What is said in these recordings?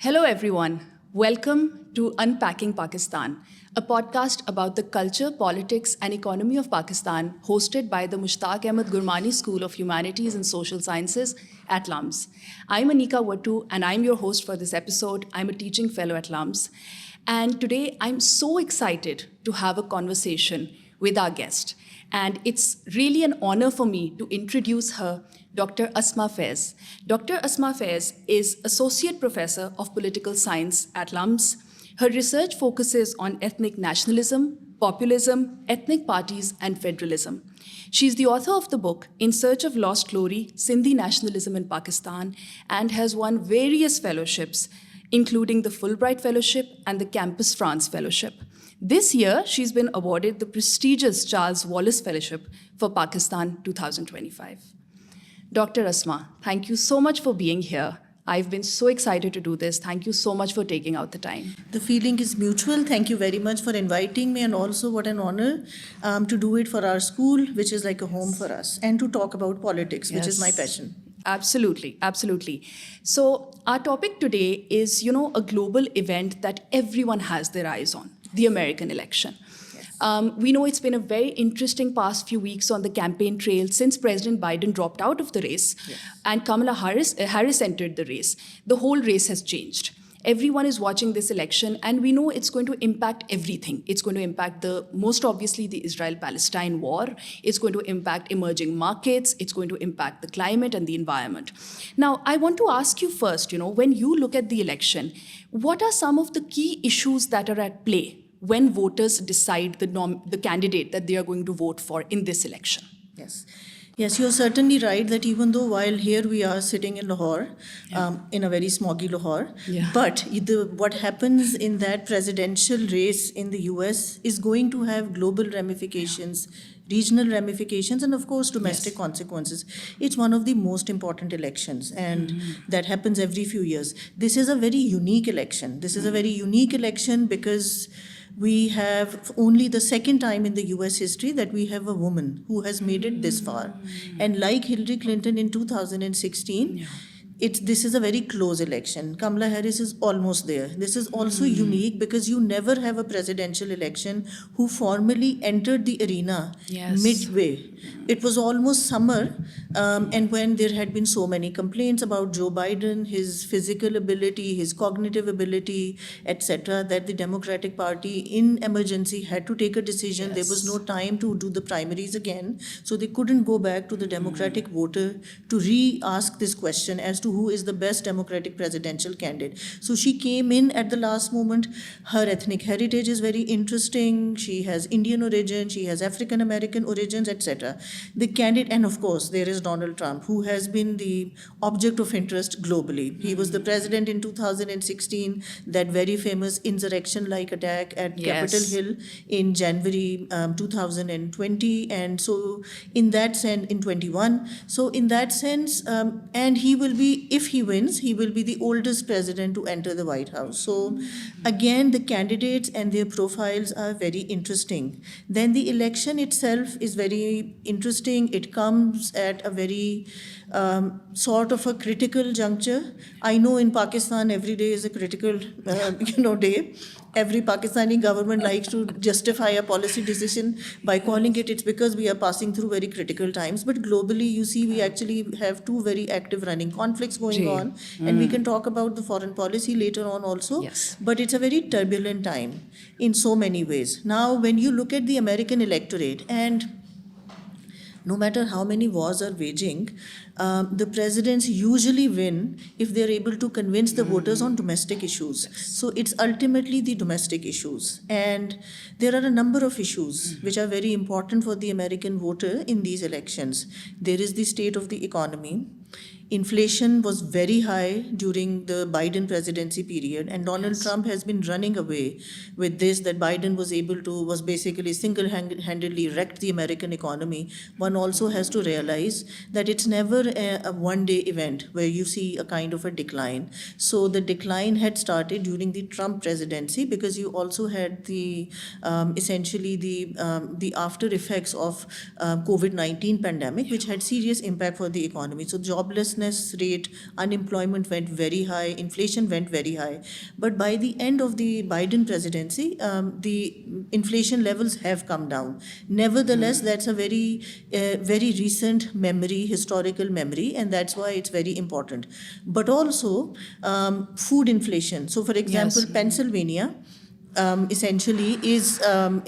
Hello, everyone. Welcome to Unpacking Pakistan, a podcast about the culture, politics, and economy of Pakistan, hosted by the Mushtaq Ahmad Gurmani School of Humanities and Social Sciences at LUMS. I'm Anika Wattu, and I'm your host for this episode. I'm a teaching fellow at LUMS. And today, I'm so excited to have a conversation with our guest. And it's really an honor for me to introduce her, Dr. Asma Faiz. Dr. Asma Faiz is Associate Professor of Political Science at LUMS. Her research focuses on ethnic nationalism, populism, ethnic parties, and federalism. She's the author of the book In Search of Lost Glory, Sindhi Nationalism in Pakistan, and has won various fellowships, including the Fulbright Fellowship and the Campus France Fellowship. This year, she's been awarded the prestigious Charles Wallace Fellowship for Pakistan 2025. Dr. Asma, thank you so much for being here. I've been so excited to do this. Thank you so much for taking out the time. The feeling is mutual. Thank you very much for inviting me, and also what an honor to do it for our school, which is like a home for us, and to talk about politics, which is my passion. Absolutely, absolutely. So our topic today is, a global event that everyone has their eyes on, the American election. We know it's been a very interesting past few weeks on the campaign trail since President Biden dropped out of the race and Kamala Harris entered the race. The whole race has changed. Everyone is watching this election, and we know it's going to impact everything. It's going to impact most obviously, the Israel-Palestine war. It's going to impact emerging markets. It's going to impact the climate and the environment. Now, I want to ask you first, when you look at the election, what are some of the key issues that are at play when voters decide the candidate that they are going to vote for in this election? Yes, you're certainly right that even though while here we are sitting in Lahore, in a very smoggy Lahore, but what happens in that presidential race in the US is going to have global ramifications, regional ramifications, and of course domestic consequences. It's one of the most important elections, and that happens every few years. This is a very unique election. This is a very unique election because we have only the second time in the US history that we have a woman who has made it this far. And like Hillary Clinton in 2016, this is a very close election. Kamala Harris is almost there. This is also unique because you never have a presidential election who formally entered the arena midway. It was almost summer, and when there had been so many complaints about Joe Biden, his physical ability, his cognitive ability, etc., that the Democratic Party in emergency had to take a decision. There was no time to do the primaries again, so they couldn't go back to the Democratic voter to re-ask this question as to who is the best Democratic presidential candidate. So she came in at the last moment. Her ethnic heritage is very interesting. She has Indian origin, she has African American origins, etc. The candidate, and of course, there is Donald Trump, who has been the object of interest globally. He was the president in 2016, that very famous insurrection-like attack at Capitol Hill in January 2020, and so in that sense, in 21. So in that sense, and he will be, if he wins, he will be the oldest president to enter the White House. So again, the candidates and their profiles are very interesting. Then the election itself is very interesting. It comes at a very sort of a critical juncture. I know in Pakistan every day is a critical day. Every Pakistani government likes to justify a policy decision by calling it's because we are passing through very critical times. But globally, you see, we actually have two very active running conflicts going on. And we can talk about the foreign policy later on also. But it's a very turbulent time in so many ways. Now, when you look at the American electorate, and no matter how many wars are waging, the presidents usually win if they're able to convince the voters on domestic issues. So it's ultimately the domestic issues. And there are a number of issues which are very important for the American voter in these elections. There is the state of the economy. Inflation was very high during the Biden presidency period, and Donald Trump has been running away with this, that Biden was basically single-handedly wrecked the American economy. One also has to realize that it's never a one-day event where you see a kind of a decline. So the decline had started during the Trump presidency because you also had essentially the after effects of COVID-19 pandemic, which had serious impact for the economy. So joblessness joblessness rate, unemployment went very high, inflation went very high. But by the end of the Biden presidency, the inflation levels have come down. Nevertheless, that's a very recent memory, historical memory, and that's why it's very important. But also food inflation. So, for example, Pennsylvania essentially is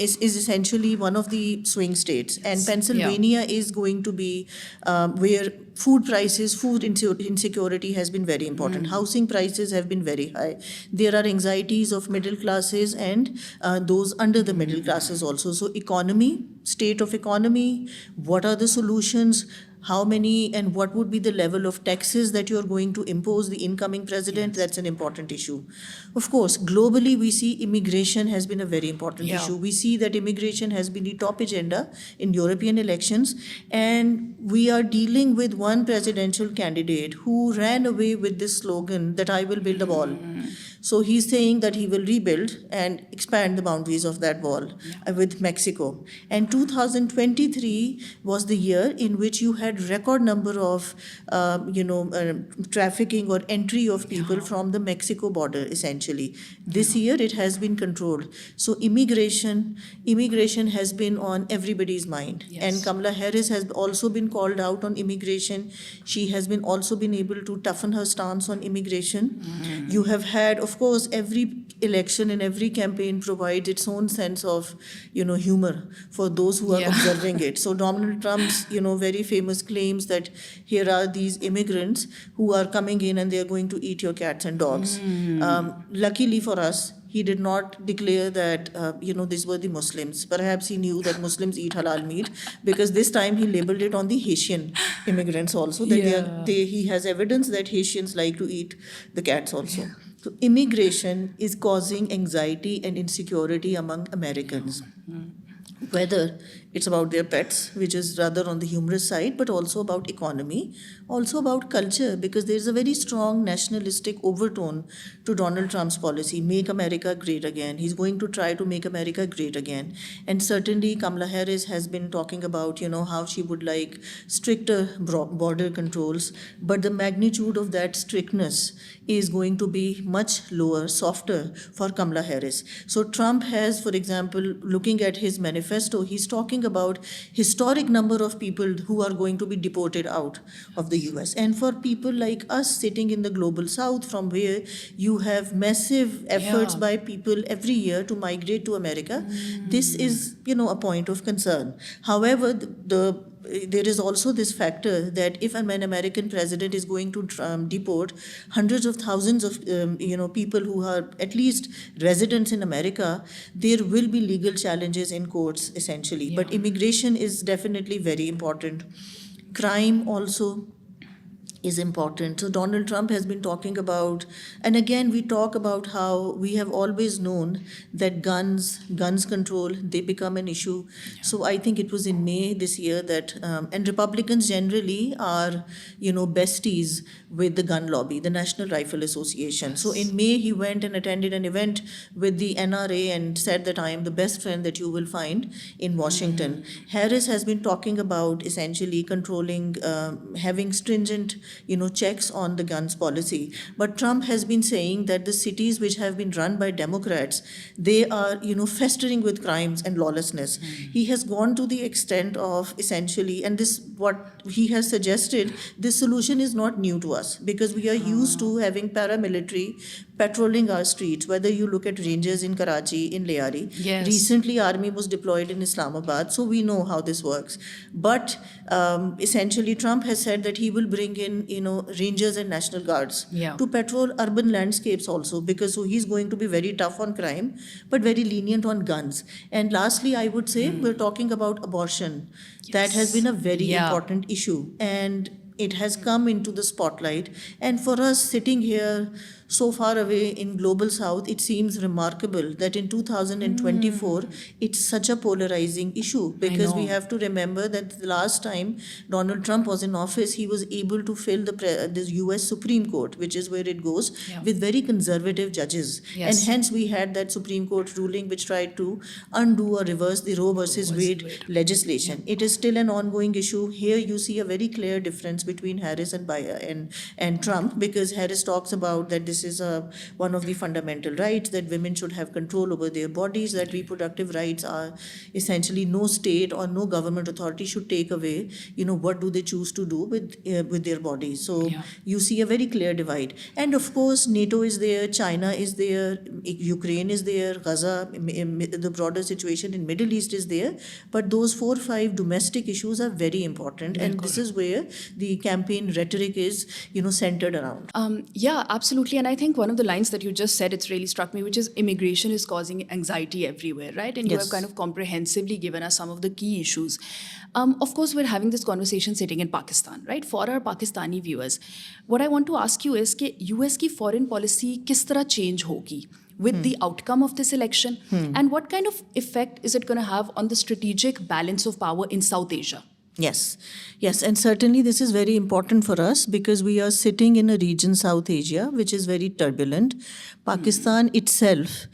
essentially one of the swing states, and Pennsylvania is going to be where food prices, food insecurity has been very important. Housing prices have been very high. There are anxieties of middle classes and those under the middle classes also. So economy, state of economy, what are the solutions? How many and what would be the level of taxes that you're going to impose the incoming president? That's an important issue. Of course, globally, we see immigration has been a very important issue. We see that immigration has been the top agenda in European elections, and we are dealing with one presidential candidate who ran away with this slogan that I will build a wall. So he's saying that he will rebuild and expand the boundaries of that wall with Mexico. And 2023 was the year in which you had record number of, trafficking or entry of people from the Mexico border, essentially. This year it has been controlled. So immigration has been on everybody's mind. And Kamala Harris has also been called out on immigration. She has been also been able to toughen her stance on immigration. You have had, of course, every election and every campaign provides its own sense of, humor for those who are observing it. So Donald Trump's, very famous claims that here are these immigrants who are coming in and they are going to eat your cats and dogs. Luckily for us, he did not declare that, these were the Muslims. Perhaps he knew that Muslims eat halal meat, because this time he labeled it on the Haitian immigrants also. That he has evidence that Haitians like to eat the cats also. So immigration is causing anxiety and insecurity among Americans. Whether it's about their pets, which is rather on the humorous side, but also about economy, also about culture, because there's a very strong nationalistic overtone to Donald Trump's policy, make America great again. He's going to try to make America great again. And certainly Kamala Harris has been talking about, how she would like stricter border controls, but the magnitude of that strictness is going to be much lower, softer for Kamala Harris. So Trump has, for example, looking at his manifesto, he's talking about historic number of people who are going to be deported out of the US. And for people like us sitting in the global south, from where you have massive efforts by people every year to migrate to America, this is, a point of concern. However, there is also this factor that if an American president is going to deport hundreds of thousands of people who are at least residents in America, there will be legal challenges in courts essentially. But immigration is definitely very important. Crime also is important. So Donald Trump has been talking about, and again we talk about how we have always known that guns control, they become an issue. So I think it was in May this year that, and Republicans generally are, besties with the gun lobby, the National Rifle Association. So in May he went and attended an event with the NRA and said that I am the best friend that you will find in Washington. Harris has been talking about essentially controlling, having stringent checks on the guns policy. But Trump has been saying that the cities which have been run by Democrats, they are, festering with crimes and lawlessness. He has gone to the extent of essentially, and this, what he has suggested, this solution is not new to us, because we are used to having paramilitary patrolling our streets, whether you look at rangers in Karachi, in Liari. Recently, army was deployed in Islamabad, so we know how this works. But essentially, Trump has said that he will bring in, rangers and National Guards to patrol urban landscapes also, because so he's going to be very tough on crime, but very lenient on guns. And lastly, I would say we're talking about abortion. That has been a very important issue, and it has come into the spotlight. And for us sitting here so far away in global south, it seems remarkable that in 2024 it's such a polarizing issue, because we have to remember that the last time Donald Trump was in office, he was able to fill the US Supreme Court, which is where it goes, with very conservative judges. And hence we had that Supreme Court ruling which tried to undo or reverse the Roe versus Wade legislation. It is still an ongoing issue. Here you see a very clear difference between Harris and Trump, because Harris talks about that this is one of the fundamental rights, that women should have control over their bodies, that reproductive rights are essentially no state or no government authority should take away, what do they choose to do with their bodies. So you see a very clear divide. And of course, NATO is there, China is there, Ukraine is there, Gaza, the broader situation in Middle East is there. But those 4 or 5 domestic issues are very important, and this is where the campaign rhetoric is, centered around. Yeah, absolutely. And I think one of the lines that you just said, it's really struck me, which is immigration is causing anxiety everywhere, right? And you have kind of comprehensively given us some of the key issues. Of course, we're having this conversation sitting in Pakistan, right? For our Pakistani viewers, what I want to ask you is कि US की foreign policy किस तरह change होगी with the outcome of this election? And what kind of effect is it going to have on the strategic balance of power in South Asia? Yes, and certainly this is very important for us because we are sitting in a region, South Asia, which is very turbulent. Pakistan itself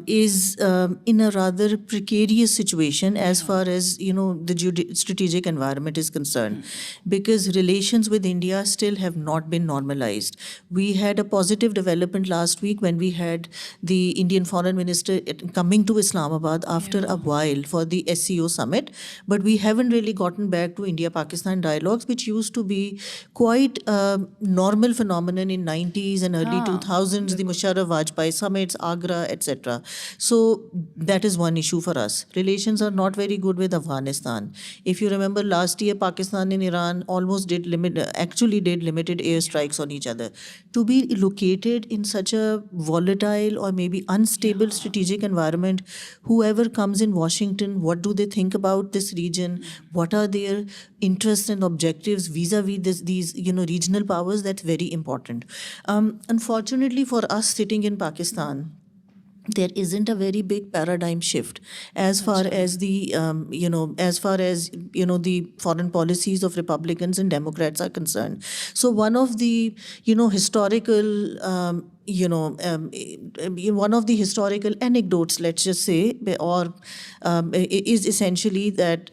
is in a rather precarious situation as far as, the strategic environment is concerned, because relations with India still have not been normalized. We had a positive development last week when we had the Indian foreign minister coming to Islamabad after a while for the SCO summit, but we haven't really gotten back to India-Pakistan dialogues, which used to be quite a normal phenomenon in 90s and early 2000s, the Musharraf-Vajpayee summits, Agra, etc. So that is one issue for us. Relations are not very good with Afghanistan. If you remember last year, Pakistan and Iran almost did limited airstrikes on each other. To be located in such a volatile or maybe unstable strategic environment, whoever comes in Washington, what do they think about this region? What are their interests and objectives vis-a-vis these regional powers? That's very important. Unfortunately for us sitting in Pakistan, there isn't a very big paradigm shift as far as the the foreign policies of Republicans and Democrats are concerned. So one of the historical one of the historical anecdotes, let's just say, or is essentially that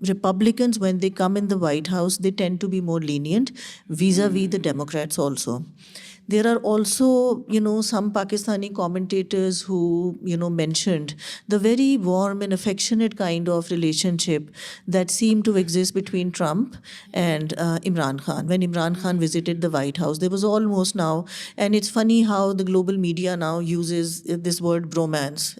Republicans, when they come in the White House, they tend to be more lenient vis-a-vis the Democrats also. There are also, some Pakistani commentators who, mentioned the very warm and affectionate kind of relationship that seemed to exist between Trump and Imran Khan. When Imran Khan visited the White House, there was almost now, and it's funny how the global media now uses this word bromance.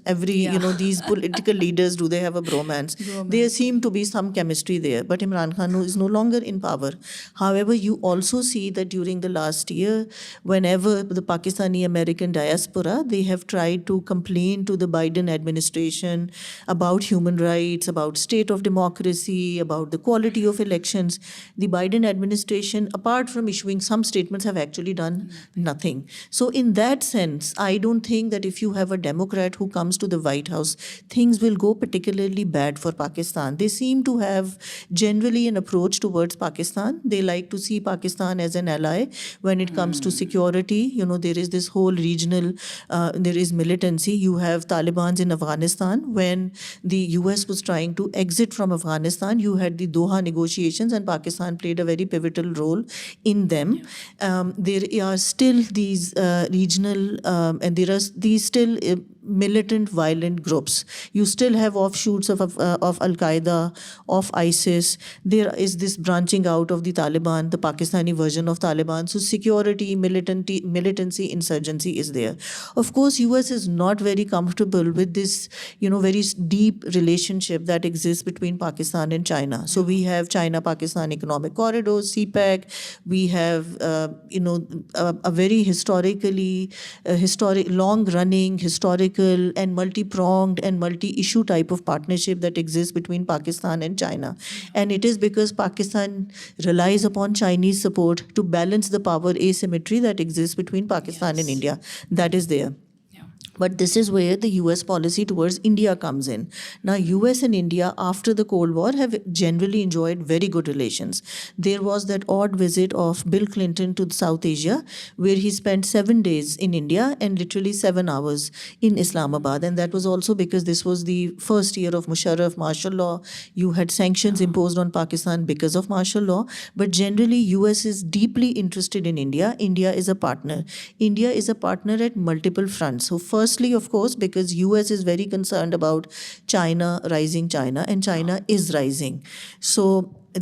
These political leaders, do they have a bromance? There seem to be some chemistry there, but Imran Khan is no longer in power. However, you also see that during the last year, whenever the Pakistani American diaspora, they have tried to complain to the Biden administration about human rights, about state of democracy, about the quality of elections, the Biden administration, apart from issuing some statements, have actually done nothing. So in that sense, I don't think that if you have a Democrat who comes to the White House, things will go particularly bad for Pakistan. They seem to have generally an approach towards Pakistan. They like to see Pakistan as an ally when it comes to security. There is this whole regional, there is militancy. You have Taliban in Afghanistan. When the US was trying to exit from Afghanistan, you had the Doha negotiations, and Pakistan played a very pivotal role in them. There are still these regional, and there are these still militant violent groups. You still have offshoots of Al-Qaeda, of ISIS. There is this branching out of the Taliban, the Pakistani version of Taliban. So security, militancy, insurgency is there. Of course, US is not very comfortable with this, very deep relationship that exists between Pakistan and China. So we have China-Pakistan Economic Corridor, CPEC. We have, a very long-running, historical and multi-pronged and multi-issue type of partnership that exists between Pakistan and China. And it is because Pakistan relies upon Chinese support to balance the power asymmetry that exists between Pakistan and India. That is there. But this is where the US policy towards India comes in. Now, US and India, after the Cold War, have generally enjoyed very good relations. There was that odd visit of Bill Clinton to South Asia, where he spent 7 days in India and literally 7 hours in Islamabad. And that was also because this was the first year of Musharraf martial law. You had sanctions imposed on Pakistan because of martial law. But generally, US is deeply interested in India. India is a partner. India is a partner at multiple fronts. So firstly, of course, because US is very concerned about China, rising China, and China is rising. So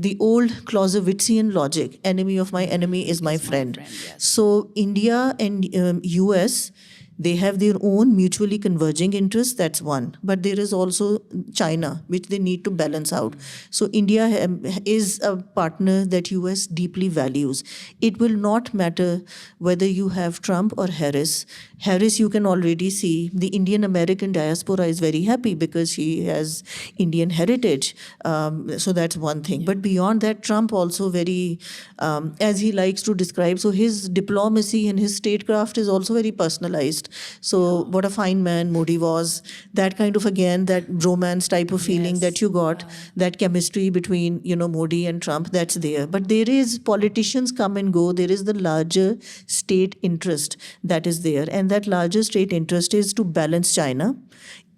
the old Clausewitzian logic, enemy of my enemy is my friend. So India and US, they have their own mutually converging interests, that's one. But there is also China, which they need to balance out. So India is a partner that US deeply values. It will not matter whether you have Trump or Harris. Harris, you can already see, the Indian American diaspora is very happy because she has Indian heritage. So that's one thing. But beyond that, Trump also very, as he likes to describe, so his diplomacy and his statecraft is also very personalized. So what a fine man Modi was. That kind of, again, that romance type of feeling that you got, that chemistry between, Modi and Trump, that's there. But there is, politicians come and go. There is the larger state interest that is there. And that larger state interest is to balance China,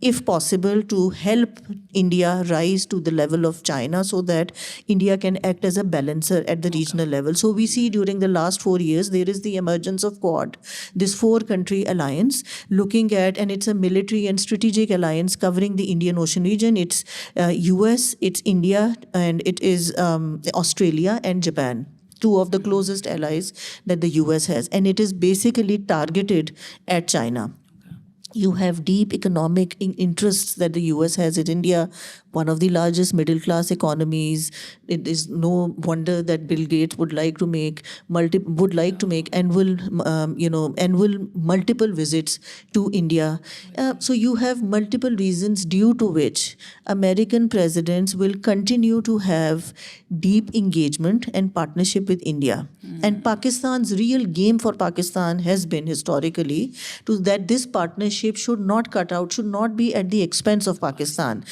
if possible, to help India rise to the level of China so that India can act as a balancer at the regional level. So we see during the last 4 years, there is the emergence of Quad, this 4-country alliance looking at, and it's a military and strategic alliance covering the Indian Ocean region. It's US, it's India, and it is Australia and Japan, two of the closest allies that the US has. And it is basically targeted at China. You have deep economic interests that the US has in India, one of the largest middle-class economies. It is no wonder that Bill Gates would like to make annual multiple visits to India. So you have multiple reasons due to which American presidents will continue to have deep engagement and partnership with India. And Pakistan's real game for Pakistan has been historically to that this partnership should not cut out, should not be at the expense of Pakistan.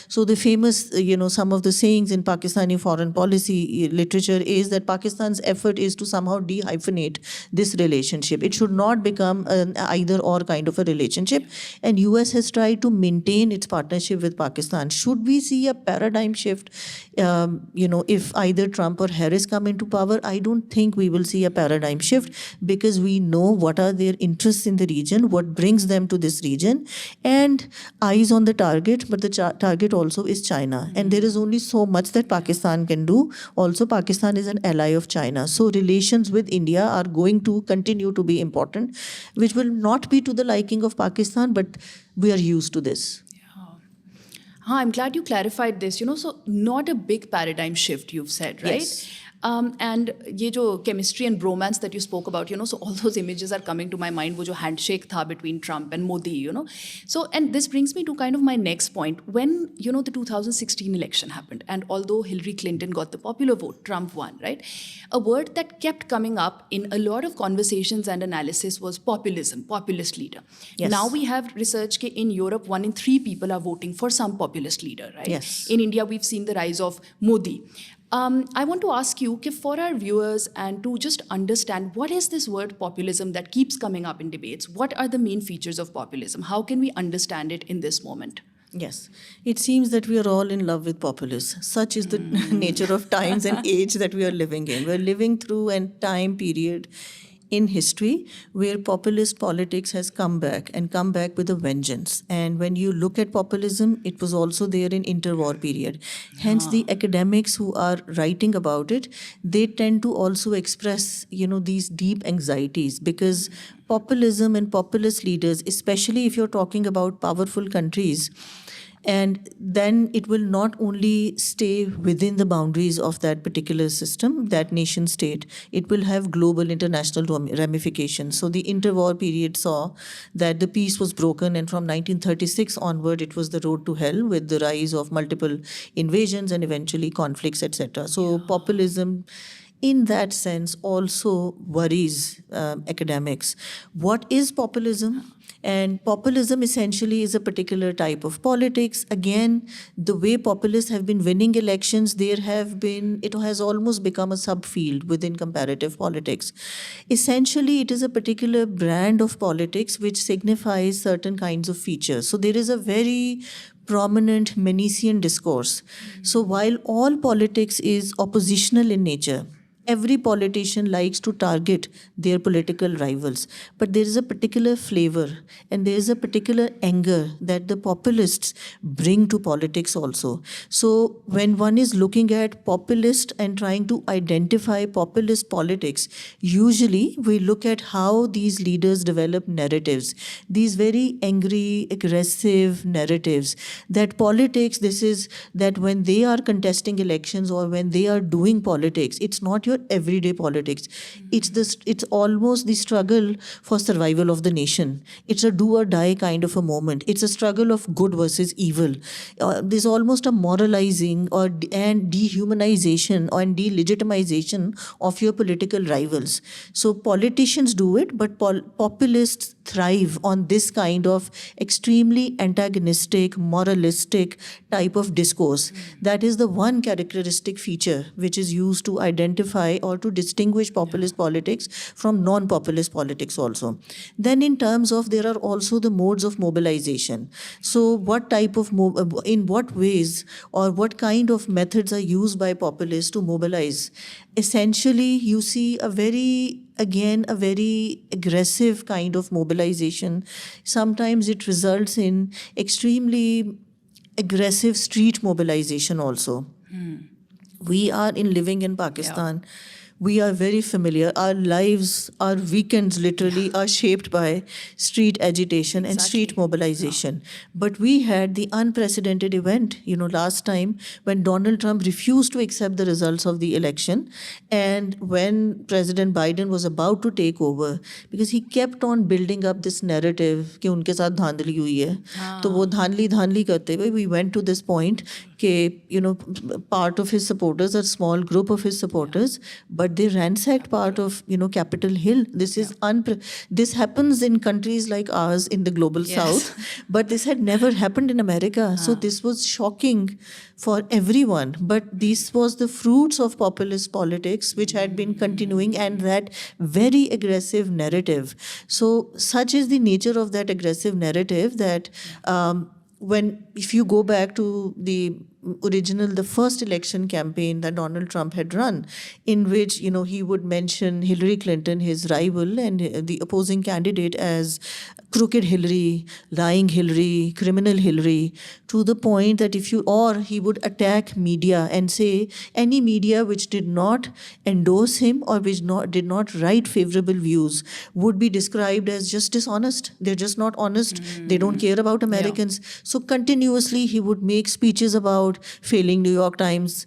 So the famous, some of the sayings in Pakistani foreign policy literature is that Pakistan's effort is to somehow de-hyphenate this relationship. It should not become an either or kind of a relationship. And US has tried to maintain its partnership with Pakistan. Should we see a paradigm shift, if either Trump or Harris come into power? I don't think we will see a paradigm shift because we know what are their interests in the region, what brings them to this region, and eyes on the target, but the target also is China. And there is only so much that Pakistan can do. Also, Pakistan is an ally of China. So relations with India are going to continue to be important, which will not be to the liking of Pakistan, but we are used to this. I'm glad you clarified this. So not a big paradigm shift, you've said, right? Yes. And ye jo chemistry and bromance that you spoke about, so all those images are coming to my mind, wo jo handshake tha between Trump and Modi, So, and this brings me to kind of my next point. When, the 2016 election happened, and although Hillary Clinton got the popular vote, Trump won, right? A word that kept coming up in a lot of conversations and analysis was populism, populist leader. Yes. Now we have research that in Europe, 1 in 3 people are voting for some populist leader, right? Yes. In India, we've seen the rise of Modi. I want to ask you, for our viewers and to just understand, what is this word populism that keeps coming up in debates? What are the main features of populism? How can we understand it in this moment? Yes. It seems that we are all in love with populists. Such is the nature of times and age that we are living in. We're living through a time period in history where populist politics has come back with a vengeance. And when you look at populism, it was also there in interwar period. Hence, the academics who are writing about it, they tend to also express, these deep anxieties, because populism and populist leaders, especially if you're talking about powerful countries, and then it will not only stay within the boundaries of that particular system, that nation state, it will have global international ramifications. So the interwar period saw that the peace was broken, and from 1936 onward, it was the road to hell with the rise of multiple invasions and eventually conflicts, etc. So populism in that sense also worries academics. What is populism? And populism essentially is a particular type of politics. Again, the way populists have been winning elections, it has almost become a subfield within comparative politics. Essentially, it is a particular brand of politics which signifies certain kinds of features. So there is a very prominent Manician discourse. So while all politics is oppositional in nature, every politician likes to target their political rivals. But there is a particular flavor and there is a particular anger that the populists bring to politics also. So when one is looking at populist and trying to identify populist politics, usually we look at how these leaders develop narratives, these very angry, aggressive narratives that politics, this is that when they are contesting elections or when they are doing politics, it's not your everyday politics. It's almost the struggle for survival of the nation. It's a do or die kind of a moment. It's a struggle of good versus evil. There's almost a moralizing and dehumanization and delegitimization of your political rivals. So politicians do it, but populists thrive on this kind of extremely antagonistic, moralistic type of discourse. That is the one characteristic feature which is used to identify or to distinguish populist politics from non-populist politics also. Then in terms of, there are also the modes of mobilization. So what type of, in what ways or what kind of methods are used by populists to mobilize? Essentially, you see a very aggressive kind of mobilization. Sometimes it results in extremely aggressive street mobilization also. We are living in Pakistan. Yeah. We are very familiar. Our lives, our weekends literally are shaped by street agitation and street mobilization. Yeah. But we had the unprecedented event, last time when Donald Trump refused to accept the results of the election. And when President Biden was about to take over, because he kept on building up this narrative कि उनके साथ धांधली हुई है, तो वो धांधली करते हुए we went to this point कि part of his supporters, a small group of his supporters, but they ransacked part of Capitol Hill. This is this happens in countries like ours in the global south, but this had never happened in America. So this was shocking for everyone. But this was the fruits of populist politics which had been continuing, and that very aggressive narrative. So such is the nature of that aggressive narrative that if you go back to the first election campaign that Donald Trump had run, in which, he would mention Hillary Clinton, his rival, and the opposing candidate as crooked Hillary, lying Hillary, criminal Hillary, to the point that he would attack media and say any media which did not endorse him or which did not write favorable views would be described as just dishonest. They're just not honest. They don't care about Americans. Yeah. So continuously he would make speeches about failing New York Times.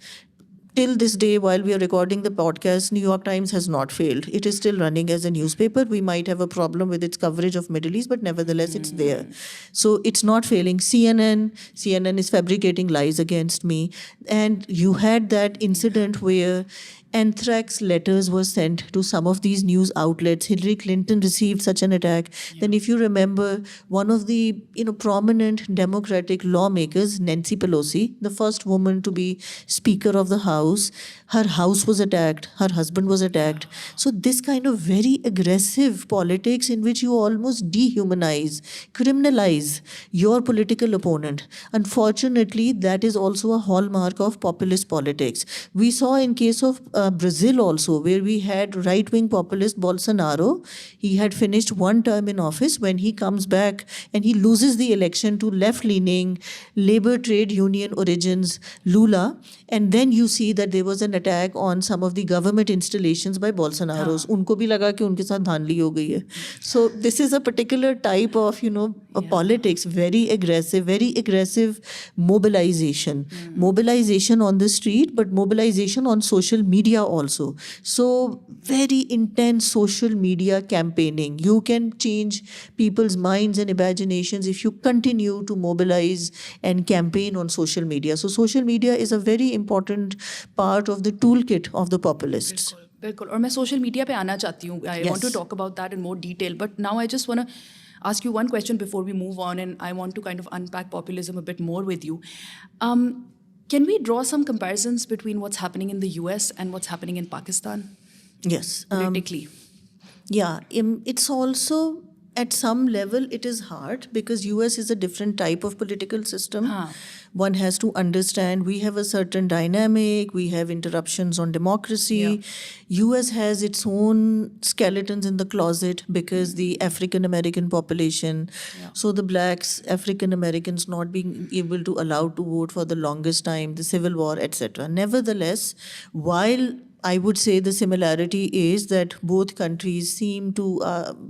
Till this day, while we are recording the podcast, New York Times has not failed. It is still running as a newspaper. We might have a problem with its coverage of Middle East, but nevertheless, it's there. So it's not failing. CNN is fabricating lies against me. And you had that incident where anthrax letters were sent to some of these news outlets. Hillary Clinton received such an attack. Yeah. Then if you remember, one of the prominent Democratic lawmakers, Nancy Pelosi, the first woman to be Speaker of the House, her house was attacked, her husband was attacked. So this kind of very aggressive politics in which you almost dehumanize, criminalize your political opponent. Unfortunately, that is also a hallmark of populist politics. We saw in case of Brazil also, where we had right-wing populist Bolsonaro. He had finished one term in office. When he comes back and he loses the election to left-leaning labor trade union origins Lula, and then you see that there was an attack on some of the government installations by Bolsonaros. उनको भी लगा कि उनके साथ धांधली हो गई है. So this is a particular type of politics, very aggressive mobilization. Mobilization on the street, but mobilization on social media also. So very intense social media campaigning. You can change people's minds and imaginations if you continue to mobilize and campaign on social media. So social media is a very important part of the toolkit of the populists. बिल्कुल और मैं social media पे आना चाहती हूँ. I want to talk about that in more detail, but now I just want to ask you one question before we move on, and I want to kind of unpack populism a bit more with you. Can we draw some comparisons between what's happening in the US and what's happening in Pakistan Yes. politically? It's also, at some level, it is hard because US is a different type of political system. One has to understand we have a certain dynamic, we have interruptions on democracy. US has its own skeletons in the closet because the African American population, so the blacks, African Americans not being able to allowed to vote for the longest time, the Civil War, etc. Nevertheless, while I would say the similarity is that both countries seem to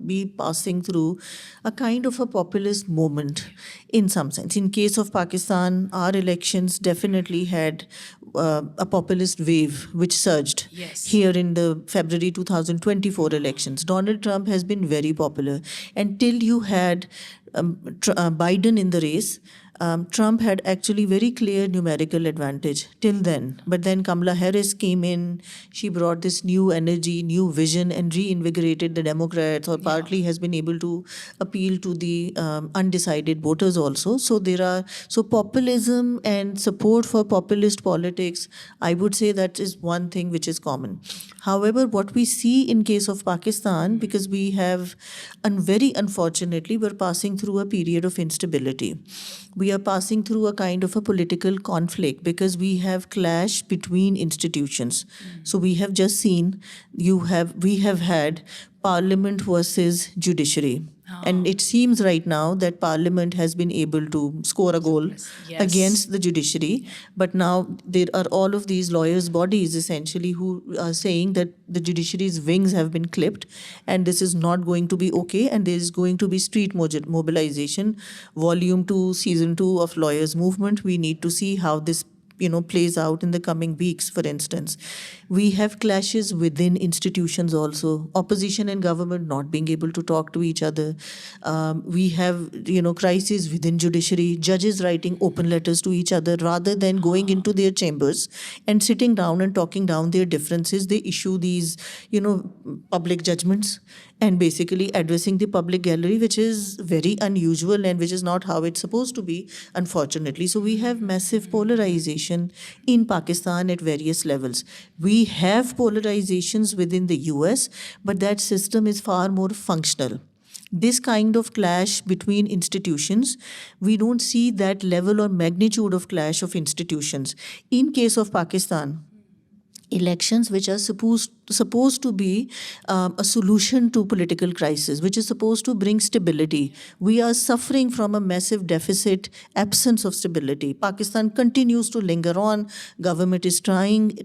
be passing through a kind of a populist moment in some sense. In case of Pakistan, our elections definitely had a populist wave which surged here in the February 2024 elections. Donald Trump has been very popular. Until you had Biden in the race, Trump had actually very clear numerical advantage till then. But then Kamala Harris came in. She brought this new energy, new vision, and reinvigorated the Democrats, or partly has been able to appeal to the undecided voters also. So populism and support for populist politics, I would say that is one thing which is common. However, what we see in case of Pakistan, because we have, very unfortunately, we're passing through a period of instability. We are passing through a kind of a political conflict because we have clash between institutions. So we have just seen, we have had Parliament versus judiciary. And it seems right now that Parliament has been able to score a goal against the judiciary. But now there are all of these lawyers' bodies essentially who are saying that the judiciary's wings have been clipped and this is not going to be okay, and there is going to be street mobilization. Volume 2, Season 2 of Lawyers' Movement. We need to see how this plays out in the coming weeks, for instance. We have clashes within institutions also. Opposition and government not being able to talk to each other. We have, crises within judiciary. Judges writing open letters to each other rather than going into their chambers and sitting down and talking down their differences. They issue these, public judgments and basically addressing the public gallery, which is very unusual and which is not how it's supposed to be, unfortunately. So we have massive polarization in Pakistan at various levels. We have polarizations within the US, but that system is far more functional. This kind of clash between institutions, we don't see that level or magnitude of clash of institutions. In case of Pakistan, elections which are supposed to be a solution to political crisis, which is supposed to bring stability. We are suffering from a massive deficit, absence of stability. Pakistan continues to linger on. Government is trying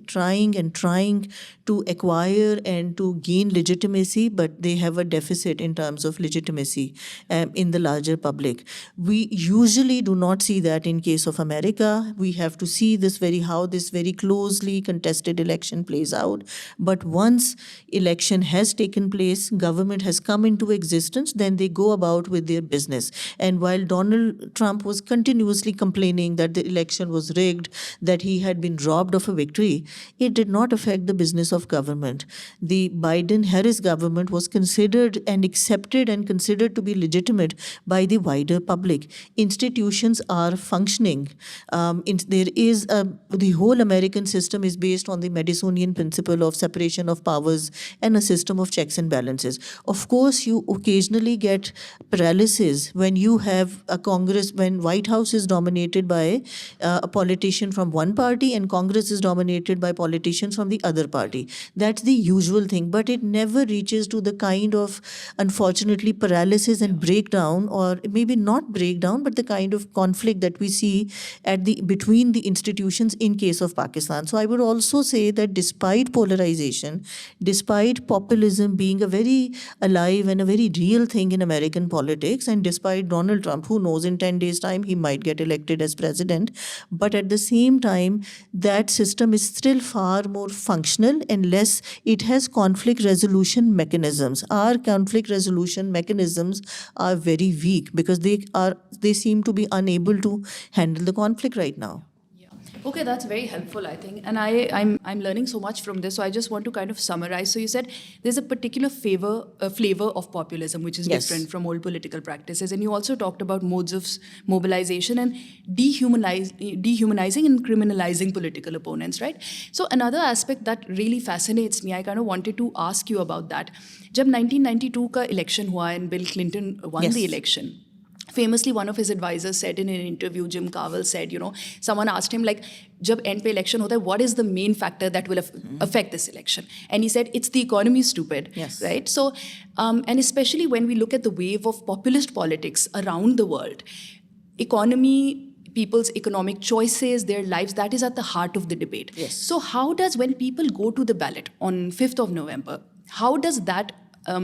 to acquire and to gain legitimacy, but they have a deficit in terms of legitimacy in the larger public. We usually do not see that in case of America. We have to see how this very closely contested election plays out. But once election has taken place, government has come into existence, then they go about with their business. And while Donald Trump was continuously complaining that the election was rigged, that he had been robbed of a victory, it did not affect the business of government. The Biden-Harris government was considered and accepted and considered to be legitimate by the wider public. Institutions are functioning. The whole American system is based on the Madisonian principle of separation of powers and a system of checks and balances. Of course, you occasionally get paralysis when you have a Congress, when White House is dominated by a politician from one party and Congress is dominated by politicians from the other party. That's the usual thing, but it never reaches to the kind of, unfortunately, paralysis and breakdown, or maybe not breakdown, but the kind of conflict that we see between the institutions in case of Pakistan. So I would also say that despite polarization, despite populism being a very alive and a very real thing in American politics, and despite Donald Trump, who knows, in 10 days' time he might get elected as president, but at the same time, that system is still far more functional unless it has conflict resolution mechanisms. Our conflict resolution mechanisms are very weak because they seem to be unable to handle the conflict right now. Okay, that's very helpful, I think. And I'm learning so much from this. So I just want to kind of summarize. So you said there's a particular flavor of populism, which is Yes. different from old political practices. And you also talked about modes of mobilization and dehumanizing and criminalizing political opponents, right? So another aspect that really fascinates me, I kind of wanted to ask you about that. जब 1992 का election हुआ and Bill Clinton won Yes. the election, famously one of his advisors said in an interview, Jim Carville said, someone asked him, like, jab end pe election hota hai, what is the main factor that will affect this election? And he said, it's the economy, stupid. Yes. Right? So, and especially when we look at the wave of populist politics around the world, economy, people's economic choices, their lives, that is at the heart of the debate. Yes. So how does, when people go to the ballot on 5th of November, how does that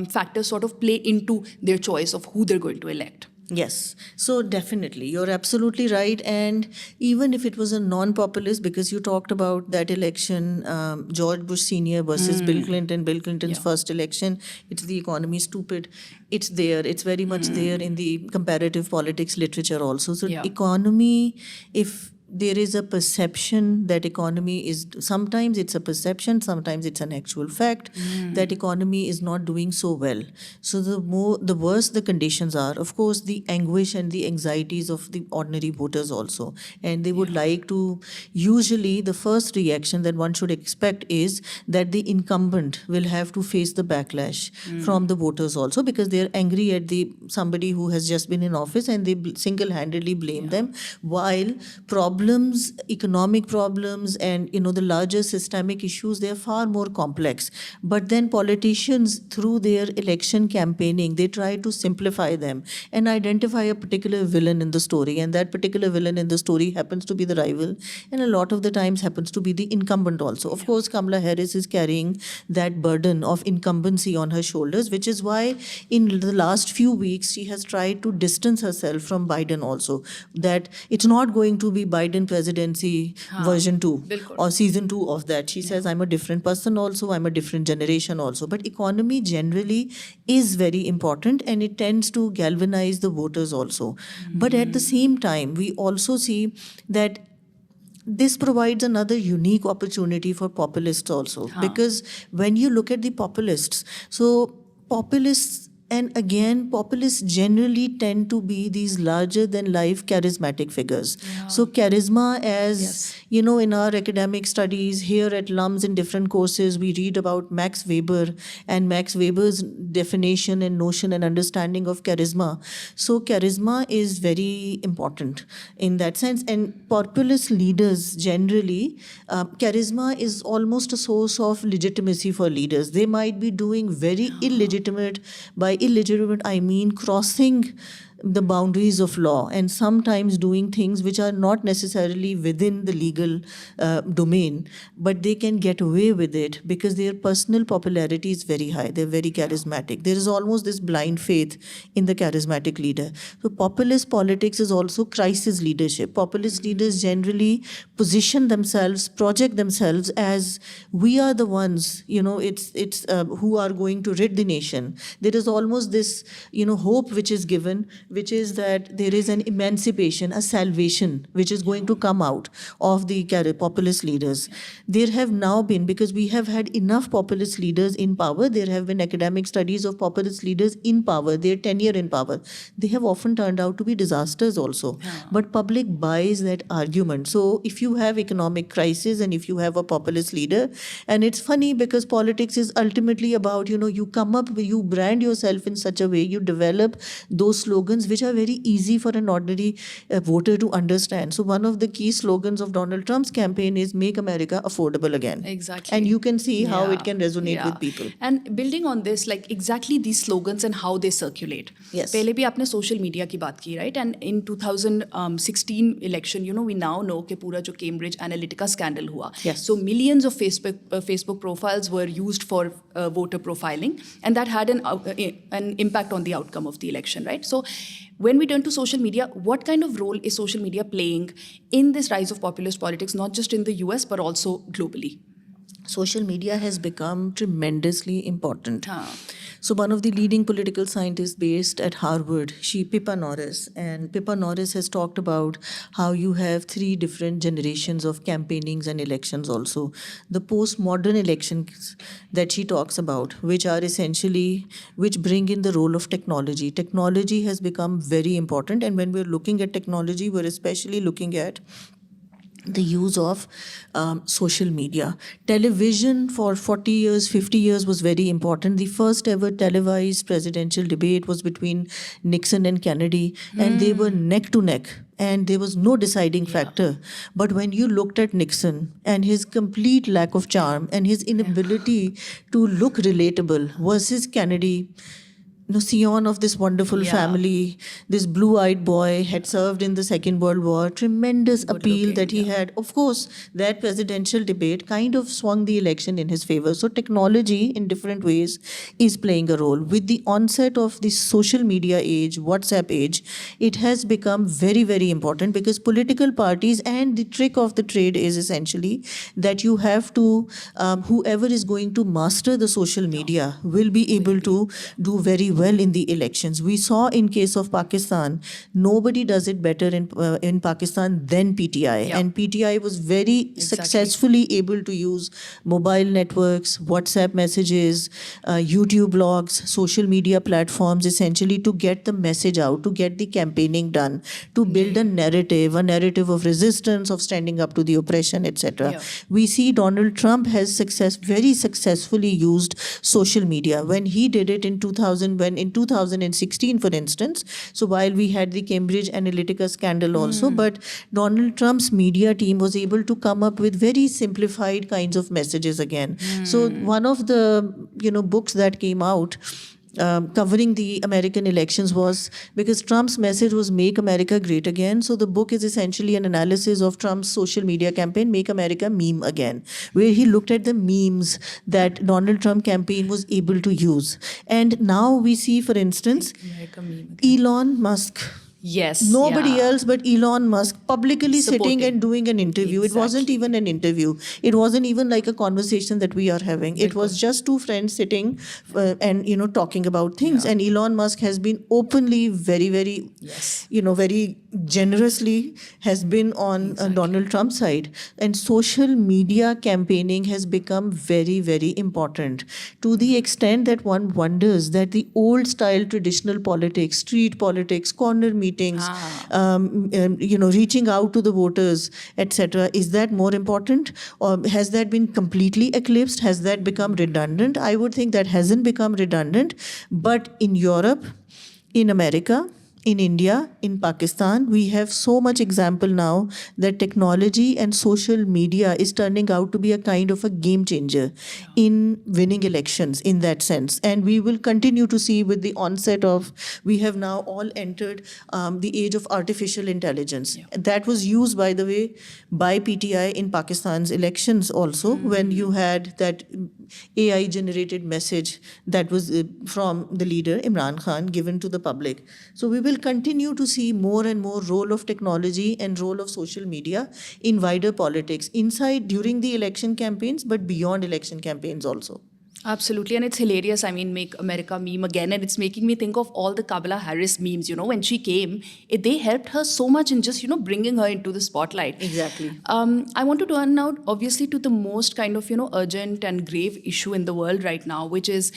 factor sort of play into their choice of who they're going to elect? Yes, so definitely, you're absolutely right. And even if it was a non-populist, because you talked about that election, George Bush Sr. versus Bill Clinton's first election, it's the economy, stupid. It's there. It's very much there in the comparative politics literature also. So economy, if there is a perception that economy is, sometimes it's a perception, sometimes it's an actual fact, that economy is not doing so well. So the worse the conditions are, of course, the anguish and the anxieties of the ordinary voters also. And they would like to, usually the first reaction that one should expect is that the incumbent will have to face the backlash from the voters also, because they're angry at somebody who has just been in office and they single-handedly blame them, while economic problems and the larger systemic issues, they are far more complex. But then politicians, through their election campaigning, they try to simplify them and identify a particular villain in the story, and that particular villain in the story happens to be the rival, and a lot of the times happens to be the incumbent also. Of course, Kamala Harris is carrying that burden of incumbency on her shoulders, which is why in the last few weeks she has tried to distance herself from Biden also, that it's not going to be Biden presidency version 2 or season 2 of that. She says, I'm a different person also, I'm a different generation also. But economy generally is very important, and it tends to galvanize the voters also. But at the same time, we also see that this provides another unique opportunity for populists also. Because when you look at the populists, and again, populists generally tend to be these larger-than-life charismatic figures. So charisma, as in our academic studies here at LUMS in different courses, we read about Max Weber and Max Weber's definition and notion and understanding of charisma. So charisma is very important in that sense. And populist leaders generally, charisma is almost a source of legitimacy for leaders. They might be doing very illegitimate, by illegitimate, I mean crossing the boundaries of law and sometimes doing things which are not necessarily within the legal domain, but they can get away with it because their personal popularity is very high. They're very charismatic. There is almost this blind faith in the charismatic leader. So populist politics is also crisis leadership. Populist leaders generally position themselves, project themselves as we are the ones, it's who are going to rid the nation. There is almost this, hope which is given, which is that there is an emancipation, a salvation, which is going to come out of the populist leaders. There have now been, because we have had enough populist leaders in power, there have been academic studies of populist leaders in power, their tenure in power. They have often turned out to be disasters also. But public buys that argument. So if you have economic crisis and if you have a populist leader, and it's funny because politics is ultimately about, you come up, you brand yourself in such a way, you develop those slogans which are very easy for an ordinary voter to understand. So one of the key slogans of Donald Trump's campaign is "Make America Affordable Again." Exactly. And you can see how it can resonate with people. And building on this, like exactly these slogans and how they circulate. Yes. पहले भी आपने social media की बात की, right? And in 2016 election, we now know कि पूरा जो Cambridge Analytica scandal हुआ. Yes. So millions of Facebook profiles were used for voter profiling, and that had an impact on the outcome of the election, right? So when we turn to social media, what kind of role is social media playing in this rise of populist politics, not just in the US, but also globally? Social media has become tremendously important. So one of the leading political scientists based at Harvard, Pippa Norris, and Pippa Norris has talked about how you have three different generations of campaignings and elections also. The postmodern elections that she talks about, which are essentially, which bring in the role of technology. Technology has become very important, and when we're looking at technology, we're especially looking at the use of social media. Television for 40 years, 50 years was very important. The first ever televised presidential debate was between Nixon and Kennedy, and they were neck to neck. And there was no deciding factor. But when you looked at Nixon and his complete lack of charm and his inability to look relatable versus Kennedy, scion of this wonderful family, this blue-eyed boy had served in the Second World War, tremendous appeal that he had. Of course, that presidential debate kind of swung the election in his favor. So technology in different ways is playing a role. With the onset of the social media age, WhatsApp age, it has become very, very important because political parties, and the trick of the trade is essentially that you have to, whoever is going to master the social media will be able to do very well in the elections. We saw in case of Pakistan, nobody does it better in Pakistan than PTI. And PTI was very successfully able to use mobile networks, WhatsApp messages, YouTube blogs, social media platforms, essentially to get the message out, to get the campaigning done, to build a narrative of resistance, of standing up to the oppression, etc. We see Donald Trump has very successfully used social media. When he did it in 2016, for instance, so while we had the Cambridge Analytica scandal also, but Donald Trump's media team was able to come up with very simplified kinds of messages again. So one of the books that came out covering the American elections was because Trump's message was Make America Great Again. So the book is essentially an analysis of Trump's social media campaign, Make America Meme Again, where he looked at the memes that Donald Trump campaign was able to use. And now we see, for instance, Elon Musk. Nobody else but Elon Musk publicly sitting and doing an interview. It wasn't even an interview. It wasn't even like a conversation that we are having. It was just two friends sitting and talking about things. And Elon Musk has been openly very, very, very generously has been on Donald Trump's side. And social media campaigning has become very, very important to the extent that one wonders that the old style traditional politics, street politics, corner meetings, reaching out to the voters, etc. Is that more important, or has that been completely eclipsed? Has that become redundant? I would think that hasn't become redundant. But in Europe, in America, in India, in Pakistan, we have so much example now that technology and social media is turning out to be a kind of a game changer in winning elections in that sense. And we will continue to see with the onset of, we have now all entered the age of artificial intelligence. That was used, by the way, by PTI in Pakistan's elections also, when you had that AI generated message that was from the leader Imran Khan given to the public. So we will continue to see more and more role of technology and role of social media in wider politics, inside during the election campaigns, but beyond election campaigns also. Absolutely, and it's hilarious. I mean, Make America Meme Again, and it's making me think of all the Kamala Harris memes, when she came, they helped her so much in just, bringing her into the spotlight. Exactly. I want to turn now, obviously, to the most kind of, urgent and grave issue in the world right now, which is,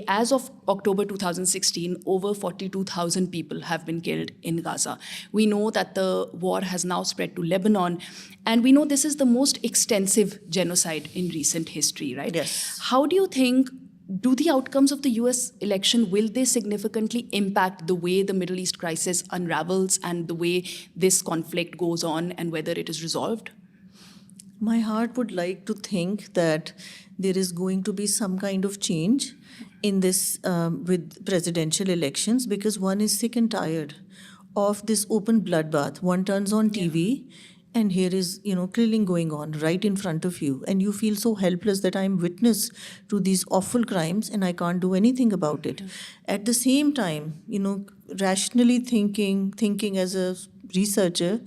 as of October 2016, over 42,000 people have been killed in Gaza. We know that the war has now spread to Lebanon, and we know this is the most extensive genocide in recent history, right? Yes. How do you think, do the outcomes of the US election, will they significantly impact the way the Middle East crisis unravels and the way this conflict goes on and whether it is resolved? My heart would like to think that there is going to be some kind of change in this with presidential elections, because one is sick and tired of this open bloodbath. One turns on TV and here is, killing going on right in front of you. And you feel so helpless that I'm witness to these awful crimes and I can't do anything about it. At the same time, rationally thinking as a researcher,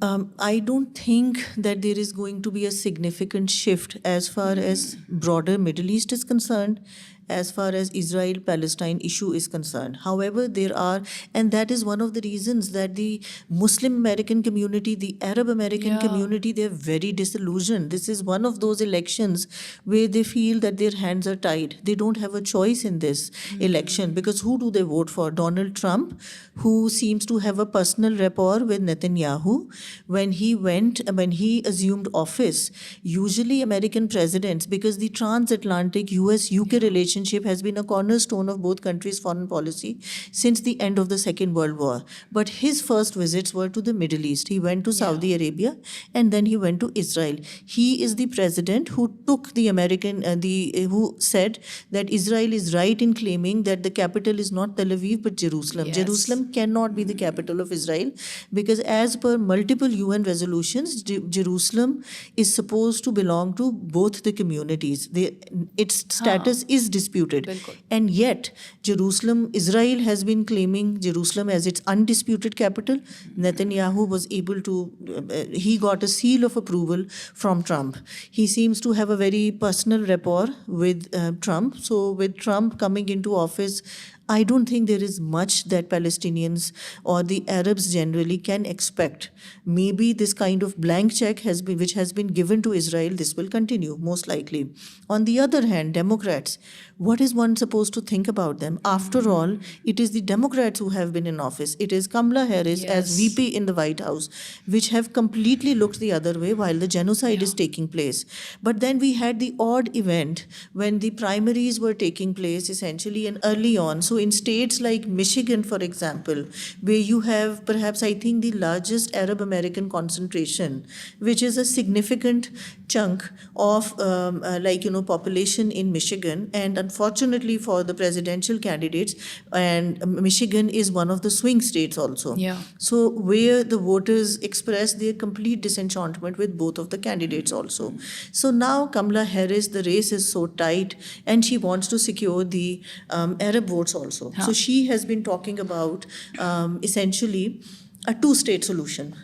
I don't think that there is going to be a significant shift as far as broader Middle East is concerned as far as Israel-Palestine issue is concerned. However, there are, and that is one of the reasons that the Muslim American community, the Arab American community, they're very disillusioned. This is one of those elections where they feel that their hands are tied. They don't have a choice in this election, because who do they vote for? Donald Trump, who seems to have a personal rapport with Netanyahu. When he assumed office, usually American presidents, because the transatlantic US-UK relationship has been a cornerstone of both countries' foreign policy since the end of the Second World War. But his first visits were to the Middle East. He went to Saudi Arabia and then he went to Israel. He is the president who took the who said that Israel is right in claiming that the capital is not Tel Aviv but Jerusalem. Yes. Jerusalem cannot be the capital of Israel, because as per multiple UN resolutions, Jerusalem is supposed to belong to both the communities. Its status is disputed. Bilkul. And yet, Israel has been claiming Jerusalem as its undisputed capital. Netanyahu was able to, he got a seal of approval from Trump. He seems to have a very personal rapport with Trump. So with Trump coming into office, I don't think there is much that Palestinians or the Arabs generally can expect. Maybe this kind of blank check which has been given to Israel, this will continue, most likely. On the other hand, Democrats, what is one supposed to think about them? After all, it is the Democrats who have been in office. It is Kamala Harris as VP in the White House, which have completely looked the other way while the genocide is taking place. But then we had the odd event when the primaries were taking place essentially and early on. So in states like Michigan, for example, where you have perhaps, I think, the largest Arab American concentration, which is a significant chunk of population in Michigan, and unfortunately for the presidential candidates, and Michigan is one of the swing states also. So where the voters express their complete disenchantment with both of the candidates also. So now Kamala Harris, the race is so tight and she wants to secure the Arab votes also. So she has been talking about essentially a two-state solution.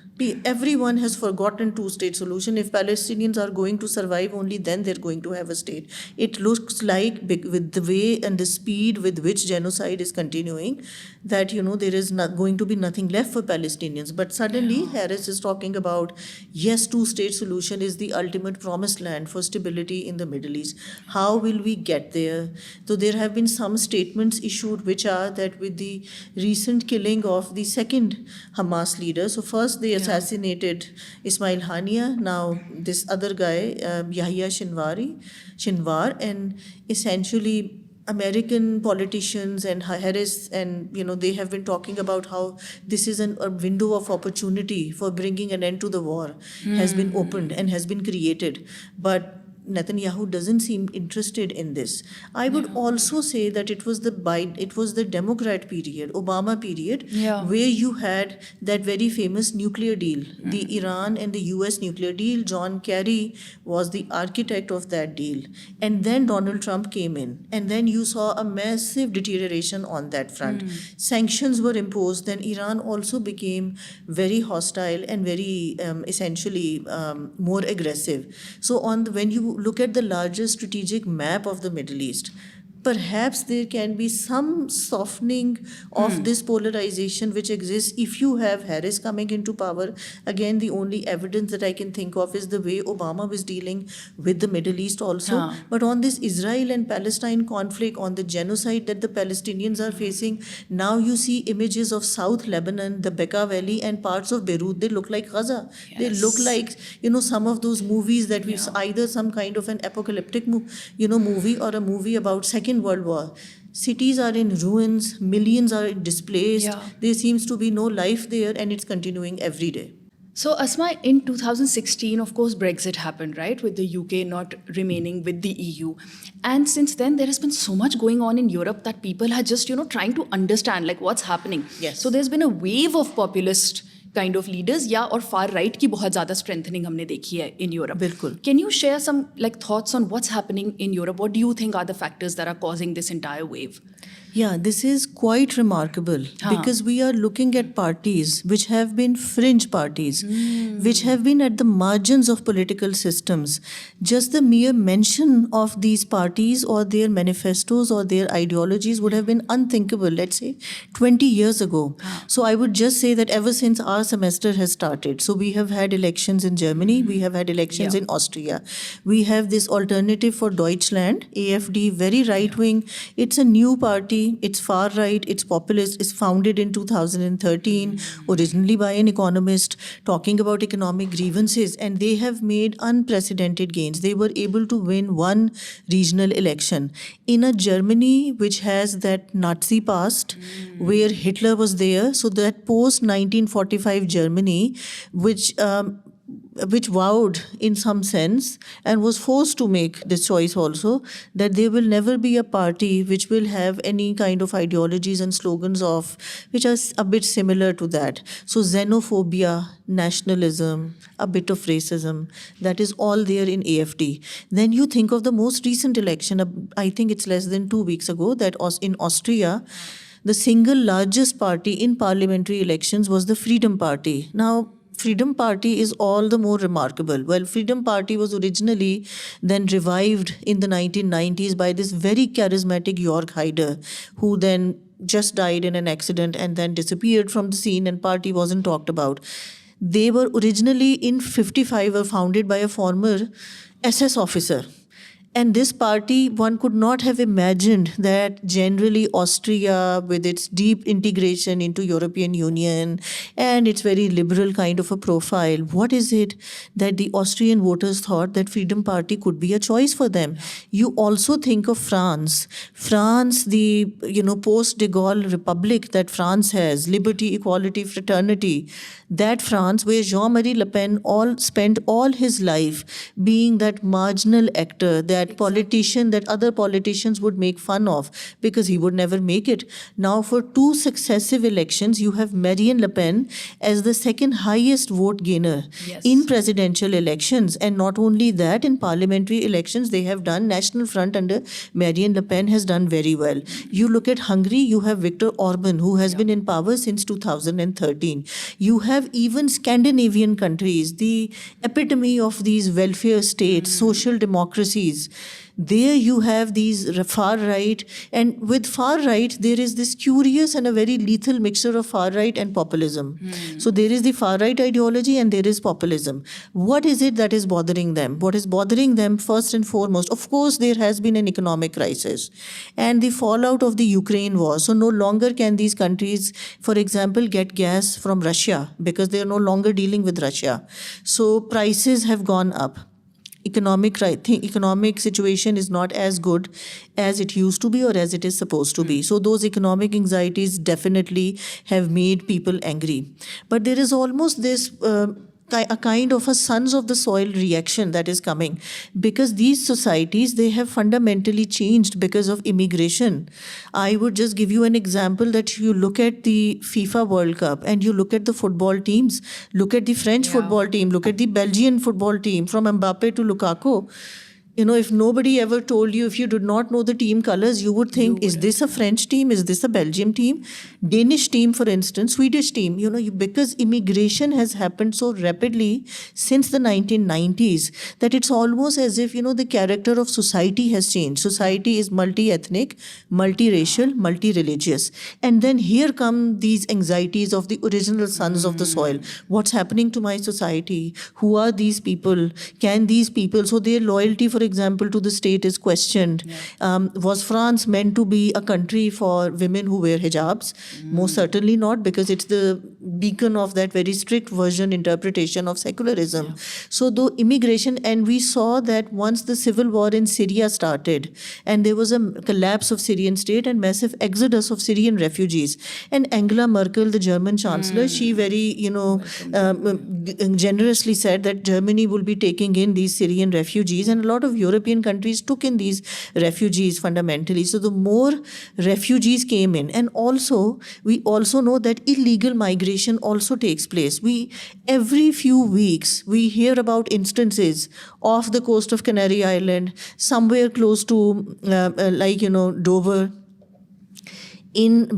Everyone has forgotten two-state solution. If Palestinians are going to survive, only then they're going to have a state. It looks like, with the way and the speed with which genocide is continuing, that there is not going to be nothing left for Palestinians. But suddenly Harris is talking about, yes, two-state solution is the ultimate promised land for stability in the Middle East. How will we get there? So there have been some statements issued which are that with the recent killing of the second Hamas leader, so first they assassinated Ismail Hania, now this other guy, Yahya Sinwar, and essentially American politicians and Harris, and they have been talking about how this is a window of opportunity for bringing an end to the war has been opened and has been created. But Netanyahu doesn't seem interested in this. I would also say that it was the Democrat period, Obama period, where you had that very famous nuclear deal, the Iran and the US nuclear deal. John Kerry was the architect of that deal. And then Donald Trump came in. And then you saw a massive deterioration on that front. Sanctions were imposed. Then Iran also became very hostile and very essentially more aggressive. So when you look at the larger strategic map of the Middle East, perhaps there can be some softening of this polarization which exists if you have Harris coming into power. Again, the only evidence that I can think of is the way Obama was dealing with the Middle East also. But on this Israel and Palestine conflict, on the genocide that the Palestinians are facing, now you see images of South Lebanon, the Bekaa Valley, and parts of Beirut. They look like Gaza. They look like, some of those movies that we've either some kind of an apocalyptic movie or a movie about Second World War. Cities are in ruins, millions are displaced, there seems to be no life there, and it's continuing every day. So Asma, in 2016, of course, Brexit happened, right, with the UK not remaining with the EU. And since then, there has been so much going on in Europe that people are just, trying to understand like what's happening. So there's been a wave of populist kind of leaders, or far right की बहुत ज़्यादा strengthening हमने देखी है in Europe. बिल्कुल. Can you share some thoughts on what's happening in Europe? What do you think are the factors that are causing this entire wave? Yeah, this is quite remarkable because we are looking at parties which have been fringe parties, which have been at the margins of political systems. Just the mere mention of these parties or their manifestos or their ideologies would have been unthinkable, let's say, 20 years ago. So I would just say that ever since our semester has started, so we have had elections in Germany, we have had elections in Austria. We have this alternative for Deutschland, AfD, very right wing. It's a new party. It's far right, it's populist, it's founded in 2013, originally by an economist, talking about economic grievances, and they have made unprecedented gains. They were able to win one regional election in a Germany which has that Nazi past, where Hitler was there. So that post 1945 Germany, which vowed in some sense and was forced to make this choice also, that there will never be a party which will have any kind of ideologies and slogans of which are a bit similar to that. So xenophobia, nationalism, a bit of racism, that is all there in AfD. Then you think of the most recent election, I think it's less than 2 weeks ago, that in Austria, the single largest party in parliamentary elections was the Freedom Party. Now, Freedom Party is all the more remarkable. Well, Freedom Party was originally then revived in the 1990s by this very charismatic Jörg Haider, who then just died in an accident and then disappeared from the scene, and party wasn't talked about. They were originally in 55, were founded by a former SS officer. And this party, one could not have imagined that generally Austria, with its deep integration into European Union and its very liberal kind of a profile, what is it that the Austrian voters thought that Freedom Party could be a choice for them? You also think of France. France, the post-de Gaulle republic that France has, liberty, equality, fraternity, that France where Jean-Marie Le Pen spent all his life being that marginal actor, that politician that other politicians would make fun of because he would never make it. Now, for 2 successive elections, you have Marine Le Pen as the second highest vote gainer in presidential elections. And not only that, in parliamentary elections, they have done, National Front under Marine Le Pen has done very well. You look at Hungary, you have Viktor Orban, who has been in power since 2013. You have even Scandinavian countries, the epitome of these welfare states, social democracies. There you have these far right, and with far right, there is this curious and a very lethal mixture of far right and populism. So there is the far right ideology and there is populism. What is it that is bothering them? What is bothering them first and foremost? Of course, there has been an economic crisis and the fallout of the Ukraine war. So no longer can these countries, for example, get gas from Russia because they are no longer dealing with Russia. So prices have gone up. Economic situation is not as good as it used to be or as it is supposed to be. So those economic anxieties definitely have made people angry. But there is almost this a kind of a sons of the soil reaction that is coming, because these societies, they have fundamentally changed because of immigration. I would just give you an example that you look at the FIFA World Cup and you look at the football teams, look at the French football team, look at the Belgian football team from Mbappe to Lukaku. If nobody ever told you, if you did not know the team colors, you would think, is this a French team? Is this a Belgium team? Danish team, for instance, Swedish team, because immigration has happened so rapidly since the 1990s that it's almost as if, the character of society has changed. Society is multi-ethnic, multiracial, multi-religious. And then here come these anxieties of the original sons of the soil. What's happening to my society? Who are these people? Can these people, so their loyalty, for example, to the state is questioned. Was France meant to be a country for women who wear hijabs? Most certainly not, because it's the beacon of that very strict version interpretation of secularism. So though immigration, and we saw that once the civil war in Syria started and there was a collapse of Syrian state and massive exodus of Syrian refugees, and Angela Merkel, the German chancellor, she very generously said that Germany will be taking in these Syrian refugees, and a lot of European countries took in these refugees fundamentally. So the more refugees came in, and also we also know that illegal migration also takes place. Every few weeks we hear about instances off the coast of Canary Island, somewhere close to Dover. on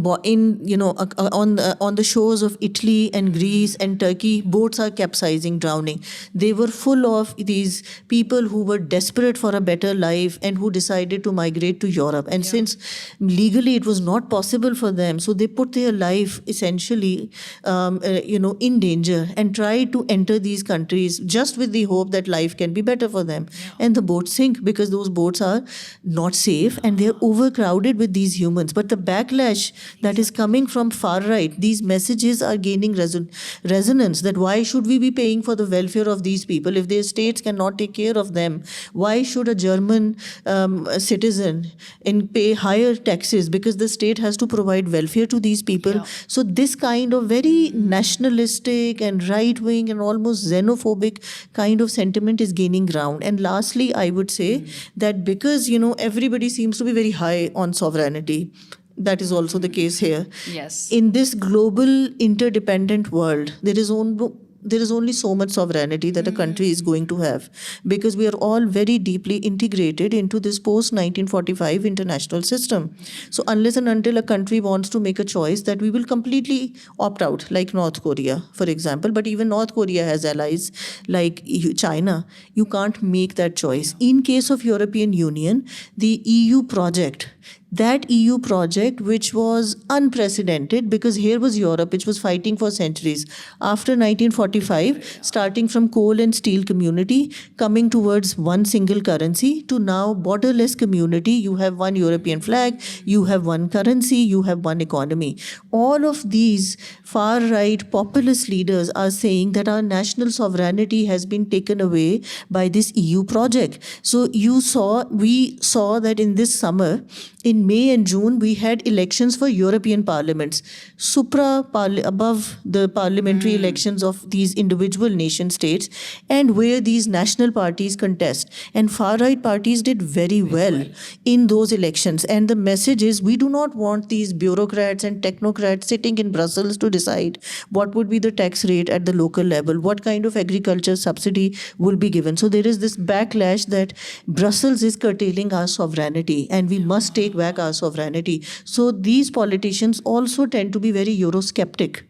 the shores of Italy and Greece and Turkey, boats are capsizing, drowning. They were full of these people who were desperate for a better life and who decided to migrate to Europe. And since legally it was not possible for them, so they put their life essentially, in danger and tried to enter these countries just with the hope that life can be better for them. And the boats sink because those boats are not safe and they're overcrowded with these humans. But the backlash that is coming from far right, these messages are gaining resonance, that why should we be paying for the welfare of these people if their states cannot take care of them? Why should a German citizen pay higher taxes because the state has to provide welfare to these people? So this kind of very nationalistic and right-wing and almost xenophobic kind of sentiment is gaining ground. And lastly, I would say that because everybody seems to be very high on sovereignty, that is also the case here. Yes. In this global interdependent world, there is only so much sovereignty that a country is going to have, because we are all very deeply integrated into this post-1945 international system. So unless and until a country wants to make a choice that we will completely opt out, like North Korea, for example, but even North Korea has allies like China, you can't make that choice. In case of European Union, the EU project, which was unprecedented, because here was Europe, which was fighting for centuries. After 1945, starting from coal and steel community, coming towards one single currency, to now borderless community. You have one European flag, you have one currency, you have one economy. All of these far-right populist leaders are saying that our national sovereignty has been taken away by this EU project. So we saw that in this summer, in May and June, we had elections for European parliaments, above the parliamentary elections of these individual nation states, and where these national parties contest. And far-right parties did very well in those elections. And the message is, we do not want these bureaucrats and technocrats sitting in Brussels to decide what would be the tax rate at the local level, what kind of agriculture subsidy will be given. So there is this backlash that Brussels is curtailing our sovereignty and we must take back our sovereignty. So these politicians also tend to be very Eurosceptic.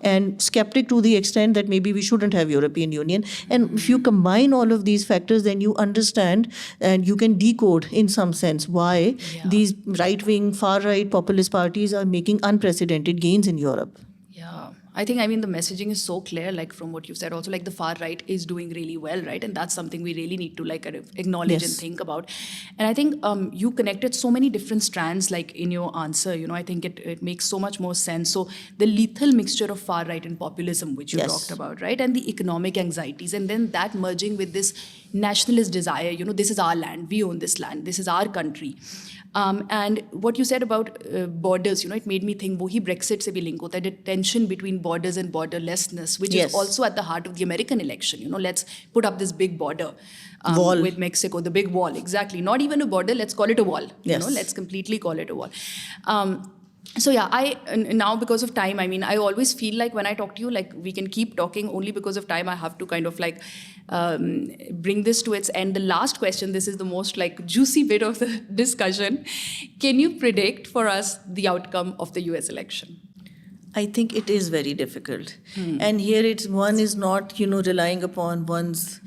And skeptic to the extent that maybe we shouldn't have European Union. And if you combine all of these factors, then you understand and you can decode in some sense why these right-wing, far-right populist parties are making unprecedented gains in Europe. Yeah. I think, the messaging is so clear, like from what you've said also, like the far right is doing really well, right? And that's something we really need to kind of acknowledge and think about. And I think you connected so many different strands, like in your answer, I think it makes so much more sense. So the lethal mixture of far right and populism, which you talked about, right? And the economic anxieties, and then that merging with this nationalist desire, this is our land, we own this land, this is our country. And what you said about borders, it made me think, wohi Brexit se bhi link hota hai, the tension between borders and borderlessness, which is also at the heart of the American election. Let's put up this big border with Mexico, the big wall, exactly. Not even a border, let's call it a wall. Let's completely call it a wall. So now because of time, I always feel like when I talk to you, like we can keep talking, only because of time I have to kind of like bring this to its end. The last question, this is the most like juicy bit of the discussion. Can you predict for us the outcome of the US election? I think it is very difficult. And here one is not, relying upon one's,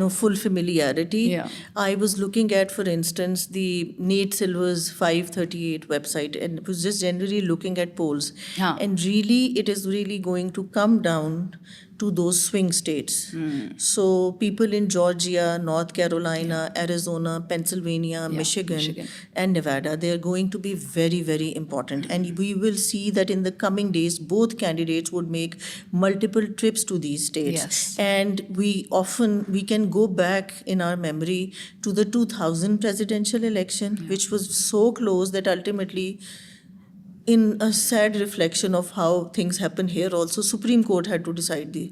full familiarity. I was looking at, for instance, the Nate Silver's 538 website, and it was just generally looking at polls. And really, it is really going to come down to those swing states. So people in Georgia, North Carolina, Arizona, Pennsylvania, Michigan, and Nevada, they are going to be very, very important. And we will see that in the coming days, both candidates would make multiple trips to these states. And we can go back in our memory to the 2000 presidential election, which was so close that ultimately, in a sad reflection of how things happen here also, Supreme Court had to decide the,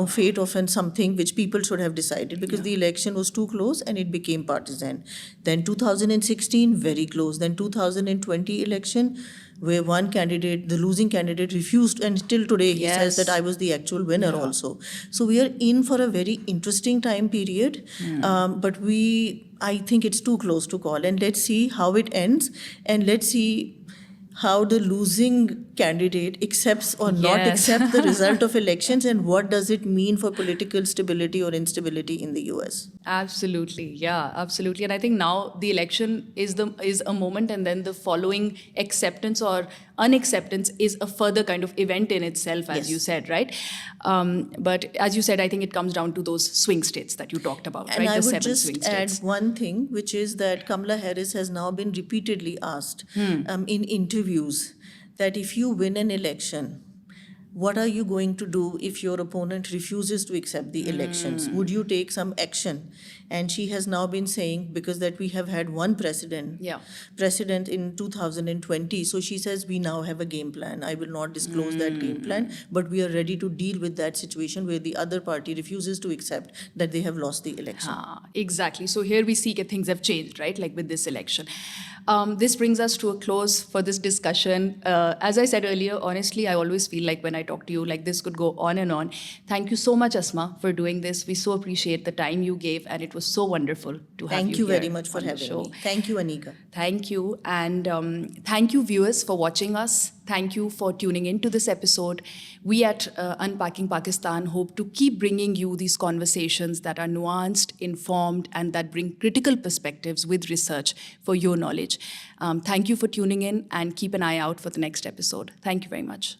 fate of something which people should have decided, because the election was too close and it became partisan. Then 2016, very close. Then 2020 election, where one candidate, the losing candidate, refused, and till today he says that I was the actual winner also. So we are in for a very interesting time period, but I think it's too close to call. And let's see how it ends, and let's see how the losing candidate accepts or not Yes. accept the result of elections, and what does it mean for political stability or instability in the US. Absolutely, yeah, absolutely. And I think now the election is a moment, and then the following acceptance or unacceptance is a further kind of event in itself, as you Yes. said, right? But as you said, I think it comes down to those swing states that you talked about, And right? I The would 7 swing just add states. one thing, which is that Kamala Harris has now been repeatedly asked in interviews that if you win an election, what are you going to do if your opponent refuses to accept the elections? Would you take some action? And she has now been saying, because that we have had one precedent Yeah. in 2020. So she says we now have a game plan. I will not disclose that game plan, but we are ready to deal with that situation where the other party refuses to accept that they have lost the election. Exactly. So here we see that things have changed, right? Like with this election. This brings us to a close for this discussion. As I said earlier, honestly, I always feel like when I talk to you, like this could go on and on. Thank you so much, Asma, for doing this. We so appreciate the time you gave, and it was so wonderful to have you Thank you here very much for on the having show. me. Thank you, Anika. Thank you. And thank you, viewers, for watching us. Thank you for tuning into this episode. We at Unpacking Pakistan hope to keep bringing you these conversations that are nuanced, informed, and that bring critical perspectives with research for your knowledge. Thank you for tuning in, and keep an eye out for the next episode. Thank you very much.